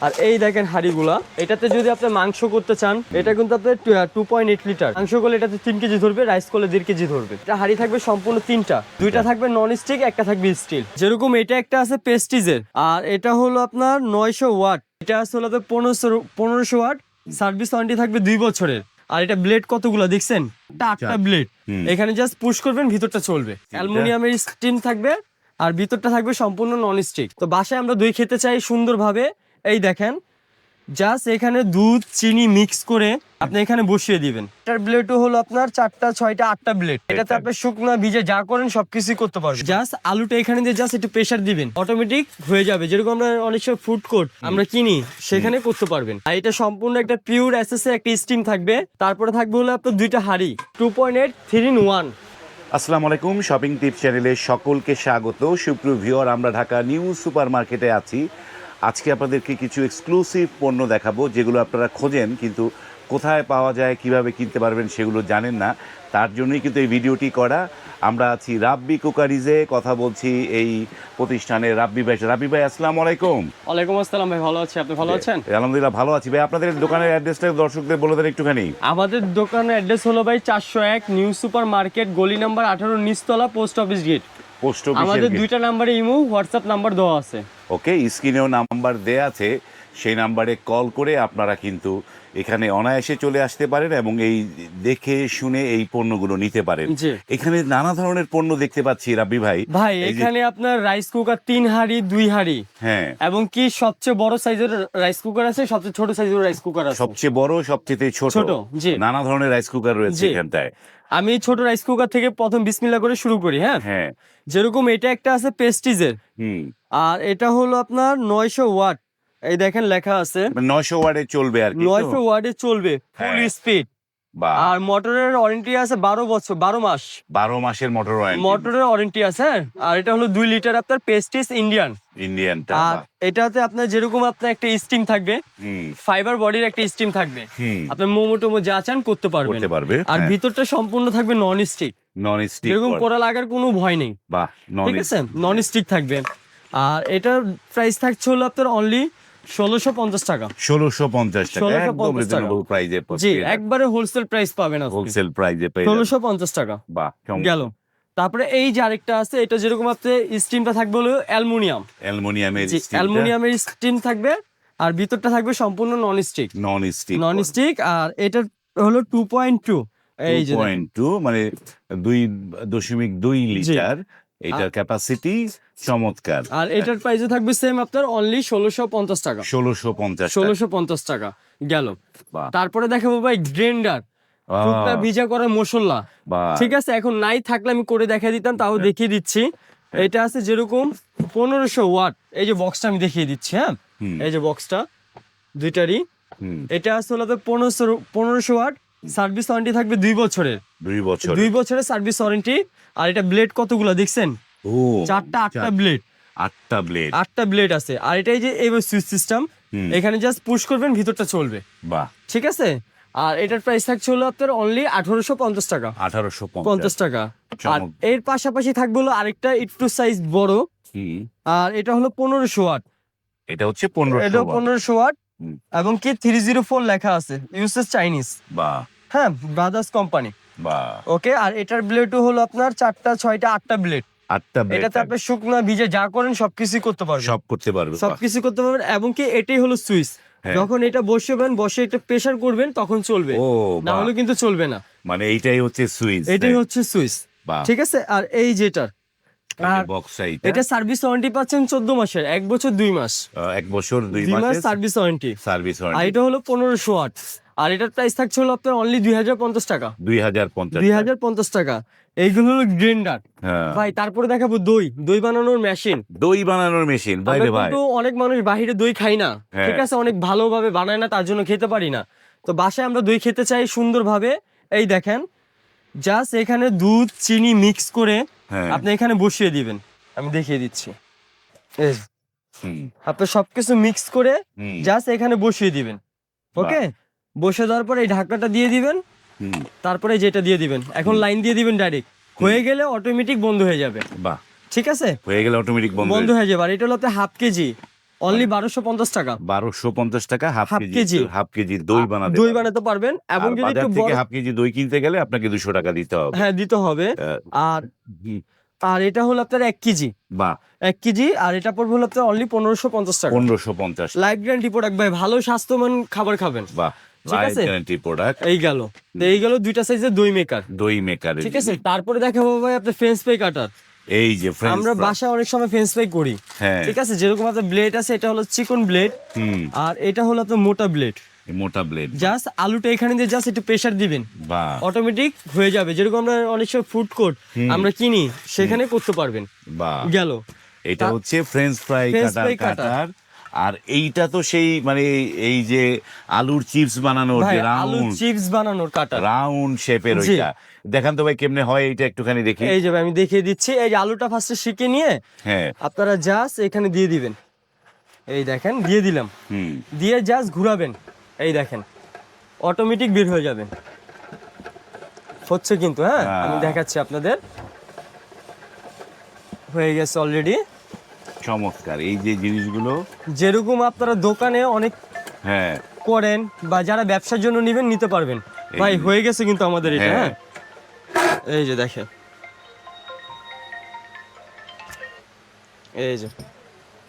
আর এই দেখেন হাঁড়িগুলা, এটাতে যদি আপনি মাংস করতে চান, এটা কিন্তু আপনার 2.8 লিটার মাংস করলে এটাতে 3 কেজি ধরবে, রাইস করলে 1.5 কেজি ধরবে। এটা হাঁড়ি থাকবে সম্পূর্ণ তিনটা, দুইটা থাকবে নন স্টিক, একটা থাকবে স্টিল। যেরকম এটা একটা আছে পেস্টিজের, আর এটা হলো আপনার 900 ওয়াট, এটা আছে হলো 1500 ওয়াট, সার্ভিস ওয়ারেন্টি থাকবে 2 বছরের। আর এটা ব্লেড কতগুলো দেখছেন, আটটা ব্লেড, এখানে জাস্ট পুশ করবেন ভিতরটা চলবে। অ্যালুমিনিয়ামের স্টিম থাকবে আর ভিতরটা থাকবে সম্পূর্ণ নন স্টিক। তো বাসায় আমরা দই খেতে চাই সুন্দরভাবে, এই দেখেন জাস্ট এখানে দুধ চিনি মিক্স করে আপনি এখানে বসিয়ে দিবেন। এটার ব্লেডও হলো আপনার 4টা 6টা 8টা ব্লেড, এটাতে আপনি শুকনো ভিজে যা করেন সবকিছুই করতে পারবেন। জাস্ট আলুটা এখানে দিয়ে জাস্ট একটু প্রেসার দিবেন, অটোমেটিক হয়ে যাবে। যেরকম আমরা অনেক সময় ফুড কোর্ট আমরা কিনি, সেখানে করতে পারবেন। আর এটা সম্পূর্ণ একটা পিওর এসএসএ একটা স্টিম থাকবে। তারপরে থাকবে হলো আপনার দুইটা হাঁড়ি, 2.8 3 in 1। আসসালামু আলাইকুম, শপিং টিপস চ্যানেলে সকলকে স্বাগত। সুপ্রিয় ভিউয়ার, আমরা ঢাকা নিউ সুপার মার্কেটে আছি। আজকে আপনাদেরকে কিছু এক্সক্লুসিভ পণ্য দেখাবো, যেগুলো আপনারা খোঁজেন কিন্তু কোথায় পাওয়া যায়, কিভাবে কিনতে পারবেন সেগুলো জানেন না। তার জন্যই কিন্তু এই ভিডিওটি করা। আমরা আছি রাব্বি কুকারিজে, কথা বলছি এই প্রতিষ্ঠানের রাব্বি ভাই। রাব্বি ভাই, আসসালামু আলাইকুম। ওয়ালাইকুম আসসালাম ভাই, ভালো আছি, আপনি ভালো আছেন? আলহামদুলিল্লাহ ভালো আছি ভাই। আপনাদের দোকানের অ্যাড্রেসটা দর্শকদের বলে দেন একটুখানি। আমাদের দোকানের অ্যাড্রেস হলো ভাই 401 নিউ সুপার মার্কেট, গলি নাম্বার 18, নিচতলা, post office gate. Post office. আমাদের দুইটা নাম্বারে ইমো হোয়াটসঅ্যাপ নাম্বার দেওয়া আছে। ওকে, স্ক্রিনেও নাম্বার দেয়া আছে, সেই নাম্বারে কল করে আপনারা কিন্তু এখানে অনায়াসে চলে আসতে পারেন এবং এই দেখে শুনে এই পণ্যগুলো নিতে পারেন। এখানে নানা ধরনের পণ্য দেখতে পাচ্ছি রাব্বি ভাই। এখানে আপনার রাইস কুকার 3 হাঁড়ি 2 হাঁড়ি, হ্যাঁ, এবং কি সবচেয়ে বড় সাইজের রাইস কুকার আছে, সবচেয়ে ছোট সাইজের রাইস কুকার আছে। সবচেয়ে বড়, সবচেয়ে ছোট, জি, নানা ধরনের রাইস কুকার রয়েছে এখানটায়। আমি ছোট রাইস কুকার থেকে প্রথম বিসমিল্লাহ করে শুরু করি। হ্যাঁ, যেরকম এটা একটা আছে পেস্টিজের, আর এটা হলো আপনার 900 ওয়াট, এই দেখেন লেখা আছে 900 ওয়াটে চলবে, আর 900 ওয়াটে চলবে, ফুল স্পিড। আর মোটরের ওয়ারেন্টি আছে 12 বছর, 12 মাস, 12 মাসের মোটরের ওয়ারেন্টি আছে। আর এটা হলো 2 লিটার আপনার পেস্টিজ ইন্ডিয়ান। আর এটাতে আপনার যেরকম আপনার একটা স্টিম থাকবে, ফাইবার বডির একটা স্টিম থাকবে, আপনি মোমো টোমো যা চান করতে পারবেন। আর ভিতরটা সম্পূর্ণ থাকবে নন স্টিক, এরকম পোড়া লাগার কোনো ভয় নেই, ঠিক আছে, নন স্টিক থাকবে। আর এটার প্রাইস থাকছে হলো আপনার অনলি 1650 টাকা। 1650 টাকা, একদম রিজনেবল প্রাইসে। জি, একবারে হোলসেল প্রাইস পাবেন, হোলসেল প্রাইসে পেয়ে 1650 টাকা। বাহ, গেল। তারপরে এই যে আরেকটা আছে, এটা যেরকম আপনি স্টিমটা থাকবে হলো অ্যালুমিনিয়ামের স্টিম থাকবে, আর ভিতরটা থাকবে সম্পূর্ণ নন স্টিক। আর এটা হলো 2.2, এই যে 2.2 মানে 2.2 লিটার এটার ক্যাপাসিটি, চমৎকার। আর এটার প্রাইসও থাকবে সেম আপনার অনলি 1650 টাকা। 1650 টাকা গেল। তারপরে দেখাবো ভাই গ্রাইন্ডার, ভিজা করার মশলা, ঠিক আছে, এখন নাই থাকলে আমি করে দেখিয়ে দিতাম, তাও দেখিয়ে দিচ্ছি। এটা আছে যেরকম 1500 ওয়াট, এই যে বক্সটা আমি দেখিয়ে দিচ্ছি। হ্যাঁ, এই যে বক্সটা দুইটারই, এটা আছে হলো 1500 ওয়াট, সার্ভিস ওয়ারেন্টি থাকবে 2 বছরের, 2 বছরের সার্ভিস ওয়ারেন্টি। আর এটা ব্লেড কতগুলো দেখছেন, 4টা 8টা ব্লেড আছে। আর এটা এই যে সুইচ সিস্টেম, এখানে জাস্ট পুশ করবেন ভিতরটা চলবে, ঠিক আছে। আর এটার প্রাইস থাকছে হলো আপনার অনলি 1850 টাকা, 1850 টাকা। আর এর পাশাপাশি থাকবে হলো আরেকটা একটু সাইজ বড়, আর এটা হলো 1500 ওয়াট, এটা হচ্ছে 1500 ওয়াট, এবং কি 304 লেখা আছে, ইউএস চাইনিজ, হ্যাঁ, ব্রাদার্স কোম্পানি। ওকে, আর এটার ব্লেডও হলো আপনার 4টা 6টা 8টা ব্লেড, এটাতে আপনি শুকনো ভিজে যা করেন সবকিছু করতে পারবেন, সবকিছু করতে পারবেন। এবং কি এটাই হলো সুইচ, যখন এটা বসে এটা প্রেসার করবেন তখন চলবে, না হলে কিন্তু চলবে না, মানে এটাই হচ্ছে সুইচ, ঠিক আছে। আর এই যেটা, আর এটা সার্ভিস ওয়ারেন্টি পাচ্ছেন 14 মাসের, 1 বছর 2 মাস, 1 বছর 2 মাস সার্ভিস ওয়ারেন্টি। আর এটা হলো 1500 ওয়াট, আর এটার প্রাইস থাকছে হলো আপনার অনলি 2050 টাকা, 2050 টাকা। এইগুলো হলো গ্রাইন্ডার ভাই। তারপরে দেখাবো দই বানানোর মেশিন, ভাই। অনেক মানুষ বাহিরে দই খাই না, ঠিক আছে, অনেক ভালোভাবে বানায় না, তার জন্য খেতে পারি না। তো বাসায় আমরা দই খেতে চাই সুন্দরভাবে, এই দেখেন জাস্ট এখানে দুধ চিনি মিক্স করে আপনি এখানে বসিয়ে দিবেন, আমি দেখিয়ে দিচ্ছি। আপনি সবকিছু মিক্স করে জাস্ট এখানে বসিয়ে দিবেন, ওকে। বসে দেওয়ার পরে এই ঢাকনাটা দিয়ে দিবেন, তারপরে যেটা দিয়ে দিবেন, এখন লাইন দিয়ে দিবেন ডাইরেক্ট, হয়ে গেলে অটোমেটিক বন্ধ হয়ে যাবে, ঠিক আছে, হয়ে গেলে অটোমেটিক বন্ধ হয়ে যাবে। আর এটা হলো 1/2 কেজি, অনলি 1250 টাকা। 1250 টাকা half half KG, KG. Half KG দই বানাতে দই পারবেন। বানাতে পারবেন এবং আর যদি বাজার একটু থেকে বড়, হাফ কেজি দই কিনতে গেলে আপনাকে 200 টাকা দিতে হবে। হ্যাঁ দিতে হবে। আহ, আর হুম, আর এটা হলো আপনার 1 কেজি, বাহ, 1 কেজি, আর এটা পড়বে হলো আপনার অনলি 1550 টাকা। 1550, লাইফ গ্যারান্টি প্রোডাক্ট ভাই, ভালো স্বাস্থ্যবান খাবার খাবেন। বাহ, ঠিক লাইফ আছে? Guarantee product. এই গেল, তো এই গেল দুইটা সাইজের দই মেকার। দই মেকারের ঠিক আছে, তারপরে দেখাবো ভাই আপনার ফ্রেঞ্চ ফ্রাই কাটার। এই যে ফ্রেঞ্চ আমরা ফ্রাই। বাসায় অনেক সময় ফ্রেঞ্চ ফ্রাই করি। হ্যাঁ, ঠিক আছে, যেরকম আপনার ব্লেড আছে, এটা হলো চিকন ব্লেড, হুম, আর এটা হলো আপনার মোটা ব্লেড। এই মোটা ব্লেড, জাস্ট আলুটা এখানে দিয়ে জাস্ট একটু প্রেসার দিবেন, বাহ, অটোমেটিক হয়ে যাবে। যেরকম আমরা অনেক সময় ফুড কোর্ট আমরা কিনি, সেখানে করতে পারবেন। বাহ। গেল, এটা হচ্ছে ফ্রেঞ্চ ফ্রাই ফ্রেঞ্চ ফ্রাই কাটার। কাটার। আর এইটা তো সেই মানে এই যে আলুর চিপস বানানোর ভাই যে আলু রাউন্ড চিপস বানানোর কাটার। রাউন্ড শেপের জি। ওইটা দেখান তো ভাই কেমনে হয় এইটা একটুখানি দেখি। এই যে ভাই আমি দেখিয়ে দিচ্ছি, এই যে আলুটা ফার্স্টে শিখে নিয়ে হ্যাঁ, আপনারা জাস্ট এখানে দিয়ে দিবেন। এই দেখেন দিয়ে দিলাম, হুম, দিয়ে জাস্ট ঘুরাবেন, এই দেখেন অটোমেটিক বের হয়ে যাবেন। হচ্ছে কিন্তু, হ্যাঁ আমি দেখাচ্ছি আপনাদের, হয়ে গেছে অলরেডি। চমৎকার এই যে জিনিসগুলো। যেরকম আপনারা দোকানে অনেক হ্যাঁ, করেন বা যারা ব্যবসার জন্য নেবেন নিতে পারবেন। ভাই এই- হয়ে গেছে কিন্তু আমাদের এটা, হ্যাঁ। হ্যাঁ এই যে দেখেন, এই যে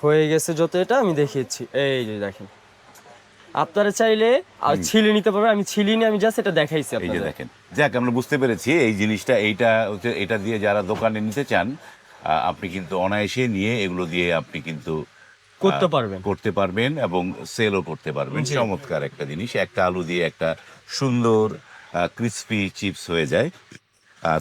হয়ে গেছে যত, এটা আমি দেখিয়েছি। এই যে দেখেন, আপনারা চাইলে আর ছিলে নিতে পারবেন, আমি ছিলিনি, আমি জাস্ট এটা দেখাইছি এই যে আপনাদের। দেখেন, যাক আমরা বুঝতে পেরেছি এই জিনিসটা। এইটা হচ্ছে এটা দিয়ে যারা দোকানে নিতে চান আপনি কিন্তু অনায়াসে নিয়ে এগুলো দিয়ে আপনি কিন্তু করতে পারবেন। করতে পারবেন এবং সেলও করতে পারবেন। জি। চমৎকার একটা জিনিস, একটা আলু দিয়ে একটা সুন্দর ক্রিসপি চিপস হয়ে যায়।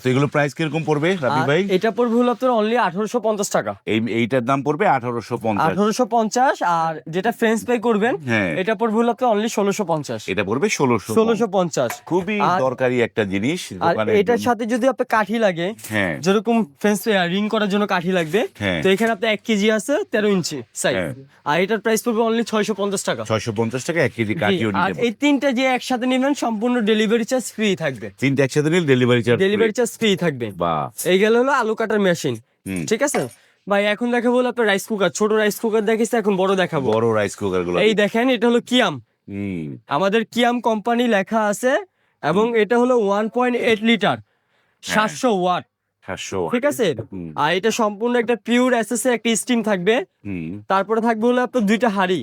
তো এগুলো প্রাইস কিরকম পড়বে রাফি আর ভাই? এটা পড়বে হলো আপনার অনলি 1850 টাকা। এইটার দাম পড়বে 1850। 1850, আর যেটা ফ্রেঞ্চ ফ্রাই করবেন হ্যাঁ। এটা পড়বে হলো আপনার অনলি 1650। এটা পড়বে 1600। 1650। খুবই আর- দরকারি একটা জিনিস আর দোকানে। এটার সাথে যদি আপনার কাঠি লাগে, হ্যাঁ, যেরকম ফ্রেঞ্চ ফ্রাই রিং করার জন্য কাঠি লাগবে, হ্যাঁ। তো এখানে আপনার 1 কেজি আছে 13 ইঞ্চি সাইজ, হ্যাঁ। আর এটার প্রাইস পড়বে অনলি 650 টাকা। 650 টাকা 1 কেজি জি, কাটিও আর নিতে পারবেন। এই তিনটা যে একসাথে নেবেন সম্পূর্ণ ডেলিভারি চার্জ ফ্রি থাকবে। তিনটা একসাথে নিলে delivery charge. Delivery charge free থাকবে। বা এই গেল হলো আলু কাটার মেশিন। হুম। ঠিক আছে ভাই, এখন দেখাবো হলো আপনার রাইস কুকার। ছোট রাইস কুকার দেখিস, এখন বড় দেখাবো। বড় রাইস কুকার গুলো। এই দেখেন, এটা হলো কিয়াম, হুম, আমাদের কিয়াম কোম্পানি লেখা আছে, এবং এটা হলো 1.8 লিটার, 700 ওয়াট। 700। ঠিক আছে, হুম। আর এটা সম্পূর্ণ একটা পিওর এসএস একটা স্টিম থাকবে। হুম, তারপরে থাকবে হলো আপনার দুইটা হাঁড়ি,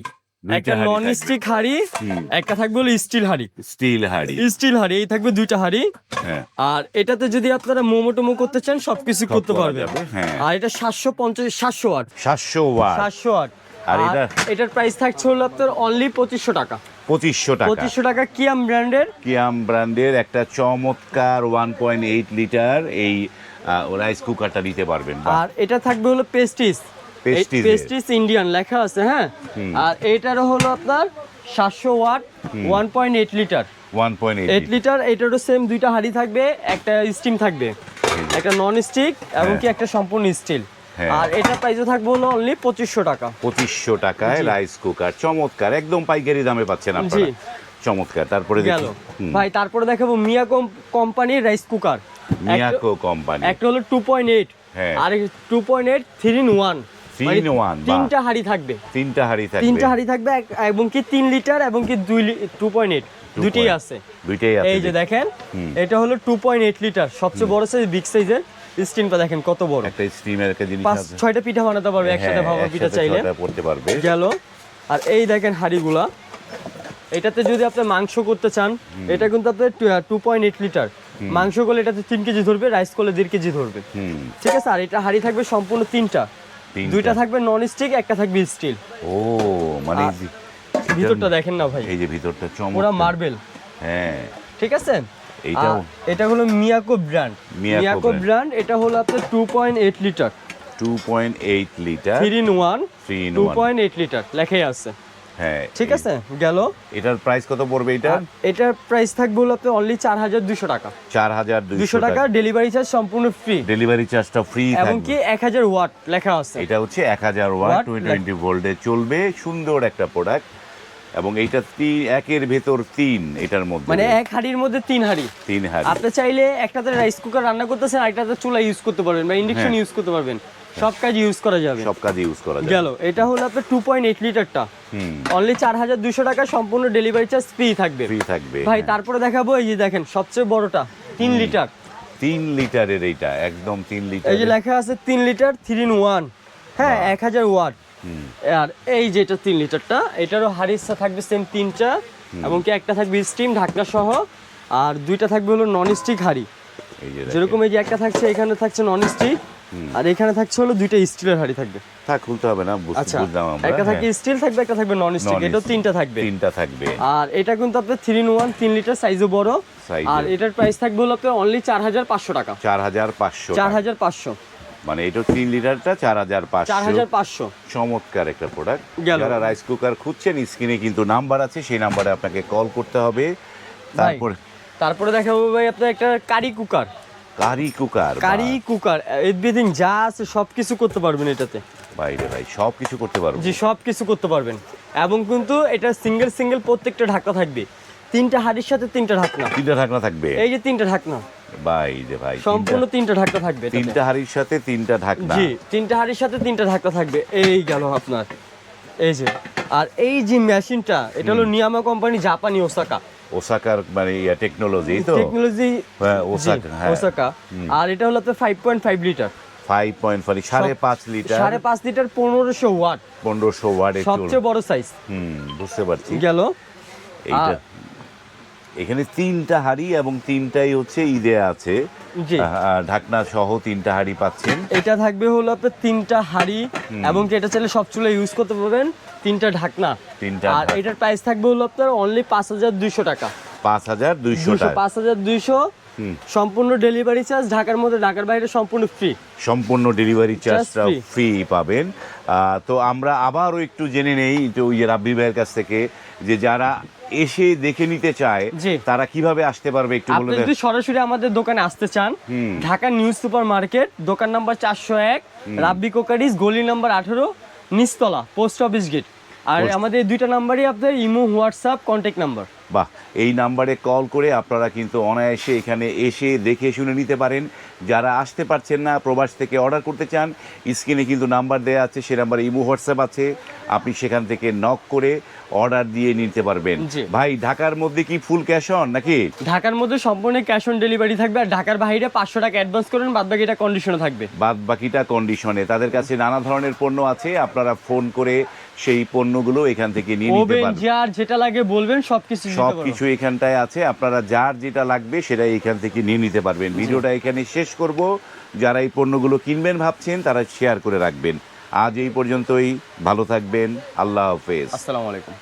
একটা হাঁড়ি নন থাকবে। স্টিক হাঁড়ি, হুম। একটা থাকবে হলো স্টিল হাঁড়ি। স্টিল হাঁড়ি। স্টিল হাঁড়ি, এই থাকবে দুইটা হাঁড়ি। হ্যাঁ, আর এটাতে যদি আপনারা মোমো টোমো করতে চান সবকিছু সব করতে করা পারবেন। যাবে, হ্যাঁ। আর এটা 750 ওয়াট, 700 ওয়াট। 700 ওয়াট। আর আর এটার প্রাইস থাকছে হলো আপনার অনলি 2500 টাকা। 2500 টাকা। 2500 টাকা কিয়াম ব্র্যান্ডের। কিয়াম ব্র্যান্ডের একটা চমৎকার 1.8 লিটার এই রাইস কুকারটা নিতে পারবেন। বাহ। আর এটা থাকবে হলো পেস্টিস, Pestis-এর। পেস্টিস ইন্ডিয়ান লেখা আছে, হ্যাঁ। আর এটারও হলো আপনার 700 ওয়াট, 1.8 লিটার। 1.8 8 লিটার। এটারও সেম দুইটা হাঁড়ি থাকবে, একটা স্টিম থাকবে, একটা নন স্টিক, এবং কি একটা সম্পূর্ণ স্টিল। হ্যাঁ। আর এটা প্রাইসও থাকবে হলো অনলি 2500 টাকা। 2500 টাকায় রাইস কুকার। চমৎকার, একদম পাইকারি দামে পাচ্ছেন আপনারা। জি। চমৎকার। তারপরে গেল দেখি। হুম। ভাই, তারপরে দেখাবো মিয়া কোম্পানির রাইস কুকার। মিয়াকো কোম্পানি। একটা হলো 2.8, হ্যাঁ। আর 2.8 3 in 1। 3 in 1, বাহ। তিনটা হাঁড়ি থাকবে, তিনটা হাঁড়ি থাকবে। তিনটা হাঁড়ি থাকবে, এবং কি 3 লিটার এবং কি 2.8, দুটেই আছে। দুইটাই আছে। এই যে দেখেন, এটা হলো 2.8 লিটার, সবচেয়ে বড় সাইজ, বিগ সাইজের স্টিমটা দেখেন কত বড়। একটা স্টিমের একটা জিনিস আছে। 5-6টা পিঠা বানাতে পারবে একসাথে, ভাপা হ্যাঁ, পিঠা একসাথে চাইলে। ছয়টা করতে পারবে। গেল। আর এই দেখেন হাঁড়িগুলা, এটাতে যদি আপনি মাংস করতে চান, এটা কিন্তু আপনার 2.8 লিটার। মাংস করলে এটাতে 3 কেজি ধরবে, রাইস করলে 1.5 কেজি ধরবে। হুম। ঠিক আছে, আর এটা হাঁড়ি থাকবে সম্পূর্ণ তিনটা, দুইটা থাকবে নন স্টিক, একটা থাকবে স্টিল। ও মানে আর ভিতরটা দেখেন না ভাই, এই যে ভিতরটা পুরো চমৎকার। মার্বেল। হ্যাঁ, ঠিক আছে। এইটাও- আর এটা হলো মিয়াকো ব্র্যান্ড। মিয়াকো মিয়াকো ব্র্যান্ড, এটা হলো আপনার 2.8 litre, 2.8 litre. 3 in 1, 3 in 1। 2.8 litre লেখাই আছে। হ্যাঁ, ঠিক আছে, গেল। এটার প্রাইস কত পড়বে এটা? আর এটার প্রাইস থাকবে হলো আপনার অনলি 4200 টাকা। 4200 টাকা, ডেলিভারি চার্জ সম্পূর্ণ ফ্রি, ডেলিভারি চার্জটা ফ্রি এবং থাকবে। কি 1000 ওয়াট লেখা আছে। এটা হচ্ছে 1000 ওয়াট, ওয়াট 220 ভোল্টে চলবে। সুন্দর একটা প্রোডাক্ট। এবং এইটা একের ভেতর 3, এটার মধ্যে মানে এক হাঁড়ির মধ্যে 3 হাঁড়ি। 3 হাঁড়ি। আপনি চাইলে একটাতে রাইস কুকার রান্না করতেছেন, আরেকটাতে চুলা ইউজ করতে পারবেন বা ইন্ডাকশন হ্যাঁ। ইউজ করতে পারবেন, সব কাজে ইউজ করা যাবে। সব কাজে ইউজ করা যাবে। গেল এটা হলো আপনার 2.8 লিটারটা, অনলি 4200 টাকা, সম্পূর্ণ ডেলিভারি চার্জ ফ্রি থাকবে। ফ্রি থাকবে ভাই। তারপরে দেখাবো এই যে দেখেন সবচেয়ে বড়টা 3 লিটার। 3 লিটারের এইটা একদম 3 লিটার। এই যে লেখা আছে 3 লিটার 3 in 1, হ্যাঁ 1000 ওয়াট। আর এই যে এটা 3 লিটারটা, এটারও হাড়িসা থাকবে সেম 3টা, এবং কি একটা থাকবে স্টিম ঢাকনা সহ, আর 2টা থাকবে হলো নন স্টিক হাড়ি। এই যে যেরকম এই যে একটা থাকছে, এখানে থাকছে নন স্টিক, আর এখানে থাকছে হলো 2টা স্টিলের হাড়ি থাকবে। থাক খুলতে হবে না, আচ্ছা, বুঝলাম আমরা। একটা থাকবে স্টিল থাকবে, একটা থাকবে নন স্টিক, এটাও 3টা থাকবে। 3টা থাকবে। আর এটা কিন্তু আপনার 3 in 1, 3 লিটার সাইজও বড়। আর এটার প্রাইস থাকবে হলো আপনার অনলি 4500 টাকা। 4500। 4500 মানে এটা 3 লিটারটা 4500। 4500 চমৎকার একটা প্রোডাক্ট। গেল। যারা রাইস কুকার খুঁজছেন, স্ক্রিনে কিন্তু নাম্বার আছে, সেই নাম্বারে আপনাকে কল করতে হবে। তারপরে দেখাবো ভাই আপনার একটা curry cooker. Curry cooker, curry cooker everything যা আছে সবকিছু করতে পারবেন এটাতে। ভাই রে ভাই, সব কিছু করতে পারবো। জি, সবকিছু করতে পারবেন। এবং কিন্তু এটা সিঙ্গেল সিঙ্গেল প্রত্যেকটা ঢাকনা থাকবে, 3টা হাড়ির সাথে 3টা ঢাকনা। 3টা ঢাকনা থাকবে। এই যে 3টা ঢাকনা, ভাই রে ভাই, সম্পূর্ণ 3টা ঢাকনা থাকবে। 3টা হাড়ির সাথে 3টা ঢাকনা। জি, 3টা হাড়ির সাথে 3টা ঢাকনা থাকবে। এই গেল আপনার এই যে। আর এই যে মেশিনটা, এটা হলো নিয়ামা কোম্পানি, জাপানি, ওসাকা। ওসাকার মানে টেকনোলজি তো, টেকনোলজি। হ্যাঁ ওসাকা, হ্যাঁ ওসাকা। আর এটা হলো আপনার 5.5 লিটার। 5.5 5.5 litre, 5.5 litre 1500 watt. 1500 ওয়াটের সবচেয়ে বড় সাইজ। বুঝতে পারছি। গেল। এইটা এখানে 3টা হাড়ি এবং 3টাই হচ্ছে ঈদে আছে। জি, ঢাকনা সহ 3টা হাড়ি পাচ্ছেন। এটা থাকবে হলো আপনার 3টা হাড়ি, এবং কি এটা চাইলে সব চুলা ইউজ করতে পারবেন। 3টা ঢাকনা। আর এটার প্রাইস থাকবে হলো আপনার অনলি 5200 টাকা। 5200 টাকা। 5200 সম্পূর্ণ ডেলিভারি চার্জ, ঢাকার মধ্যে ঢাকার বাইরে সম্পূর্ণ ফ্রি। সম্পূর্ণ ডেলিভারি চার্জটা free। ফ্রি পাবেন। তো আমরা আবারও একটু জেনে নেই যে ওই রাব্বি ভাইয়ের কাছ থেকে, যে যারা এসে দেখে নিতে চায় জি। তারা কিভাবে আসতে পারবে একটু বলে আপনি দেন। যদি সরাসরি আমাদের দোকানে আসতে চান, ঢাকা নিউ সুপার মার্কেট, দোকান নাম্বার 401, রাব্বি কোকারিজ, গলি নাম্বার 18, নিচতলা, পোস্ট অফিস গেট। আর আমাদের 2টা নাম্বারই আপনার ইমো, হোয়াটসঅ্যাপ, কন্ট্যাক্ট নাম্বার। বাহ, এই নাম্বারে কল করে আপনারা কিন্তু অনায়াসে এখানে এসে দেখে শুনে নিতে পারেন। যারা আসতে পারছেন না, প্রবাস থেকে অর্ডার করতে চান, স্ক্রিনে কিন্তু নাম্বার দেওয়া আছে, সে নাম্বারে ইমো, হোয়াটসঅ্যাপ আছে, আপনি সেখান থেকে নক করে অর্ডার দিয়ে নিতে পারবেন। ভাই, ঢাকার মধ্যে কি ফুল ক্যাশ অন নাকি? ঢাকার মধ্যে সম্পূর্ণ ক্যাশ অন ডেলিভারি থাকবে, আর ঢাকার বাইরে 500 টাকা অ্যাডভান্স করবেন, বাদ বাকিটা কন্ডিশনে থাকবে। বাদ বাকিটা কন্ডিশনে। তাদের কাছে নানা ধরনের পণ্য আছে, আপনারা ফোন করে সেই পণ্যগুলো এখান থেকে নিয়ে নিতে ওভেন, পারবেন। যার যেটা লাগে বলবেন, সবকিছু এখানটায় আছে, আপনারা যার যেটা লাগবে সেটাই এখান থেকে নিয়ে নিতে পারবেন। ভিডিওটা এখানে শেষ করব। যারা এই পণ্যগুলো কিনবেন ভাবছেন, তারা শেয়ার করে রাখবেন। আজ এই পর্যন্তই, ভালো থাকবেন, আল্লাহ হাফেজ। আসসালামু আলাইকুম।